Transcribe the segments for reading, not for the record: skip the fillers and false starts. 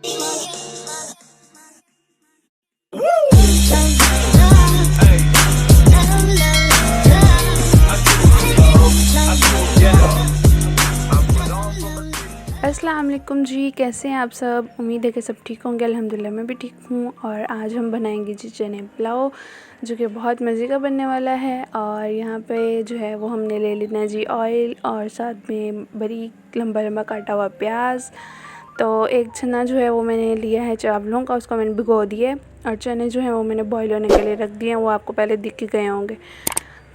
अस्सलाम वालेकुम जी, कैसे हैं आप सब। उम्मीद है कि सब ठीक होंगे। अल्हम्दुलिल्लाह मैं भी ठीक हूँ। और आज हम बनाएंगे जी चने पुलाव, जो कि बहुत मज़े का बनने वाला है। और यहाँ पे जो है वो हमने ले लेना है जी ऑयल, और साथ में बारीक लंबा लंबा काटा हुआ प्याज। तो एक चना जो है वो मैंने लिया है चावलों का, उसको मैंने भिगो दिया। और चने जो हैं वो मैंने बॉईल होने के लिए रख दिए हैं, वो आपको पहले दिख ही गए होंगे।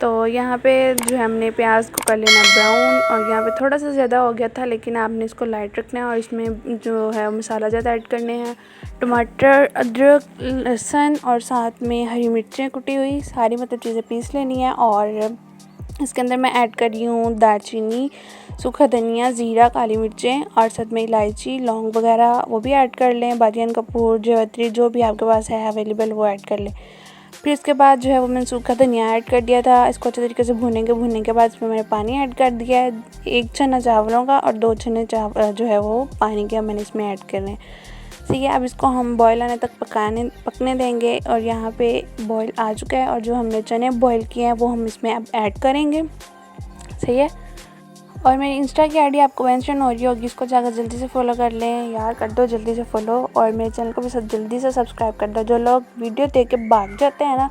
तो यहाँ पे जो है हमने प्याज को कर लेना ब्राउन, और यहाँ पे थोड़ा सा ज़्यादा हो गया था, लेकिन आपने इसको लाइट रखना है। और इसमें जो है मसाला ज़्यादा ऐड करने हैं, टमाटर, अदरक, लहसुन और साथ में हरी मिर्चें कुटी हुई, सारी मतलब चीज़ें पीस लेनी है। और इसके अंदर मैं ऐड कर रही हूँ दालचीनी, सूखा धनिया, ज़ीरा, काली मिर्चें और साथ में इलायची, लौंग वगैरह वो भी ऐड कर लें। बादियान कपूर, जावित्री, जो भी आपके पास है अवेलेबल वो ऐड कर लें। फिर इसके बाद जो है वो मैंने सूखा धनिया ऐड कर दिया था। इसको अच्छे तरीके से भूनने के बाद इसमें मैंने पानी ऐड कर दिया है, 1 छना चावलों का और 2 छने जो है वो पानी के मैंने इसमें ऐड करने हैं। ठीक है, अब इसको हम बॉयल आने तक पकने देंगे। और यहाँ पे बॉयल आ चुका है, और जो हमने चने बॉयल किए हैं वो हम इसमें अब ऐड करेंगे। सही है। और मेरी इंस्टा की आईडी आपको मेंशन हो रही होगी, इसको जाकर जल्दी से फॉलो कर लें यार, कर दो जल्दी से फॉलो। और मेरे चैनल को भी सब जल्दी से सब्सक्राइब कर दो। जो लोग वीडियो देख के भाग जाते हैं ना,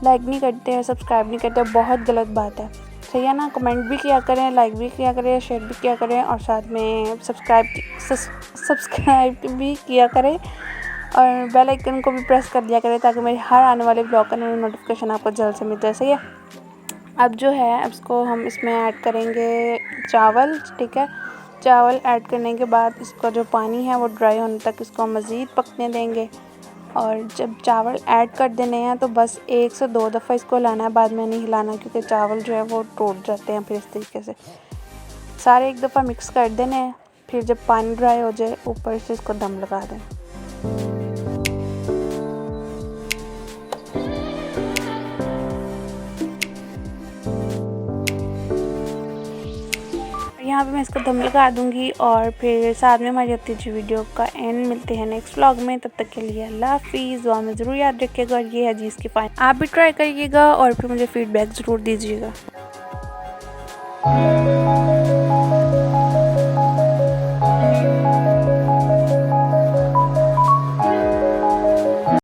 लाइक नहीं करते हैं, सब्सक्राइब नहीं करते, बहुत गलत बात है। सही है ना। कमेंट भी किया करें, लाइक भी किया करें, शेयर भी किया करें, और साथ में सब्सक्राइब भी किया करें। और बेल आइकन को भी प्रेस कर दिया करें, ताकि मेरे हर आने वाले ब्लॉग का नोटिफिकेशन आपको जल्द से मिल जाए। सही है। अब जो है इसको हम इसमें ऐड करेंगे चावल। ठीक है, चावल ऐड करने के बाद इसका जो पानी है वो ड्राई होने तक इसको मज़ीद पकने देंगे। और जब चावल ऐड कर देने हैं तो बस 1 से 2 दफ़ा इसको हिलाना है, बाद में नहीं हिलाना, क्योंकि चावल जो है वो टूट जाते हैं। फिर इस तरीके से सारे एक दफ़ा मिक्स कर देने हैं। फिर जब पानी ड्राई हो जाए ऊपर से इसको दम लगा दें। यहाँ पे मैं इसको दम लगा दूँगी, और फिर साथ में हमारी अपनी जी वीडियो का एंड। मिलते हैं नेक्स्ट व्लॉग में, तब तक के लिए अल्लाह हाफिज़। दुआ में ज़रूर याद रखिएगा। और ये है जी इसकी फाइन, आप भी ट्राई करिएगा और फिर मुझे फ़ीडबैक ज़रूर दीजिएगा।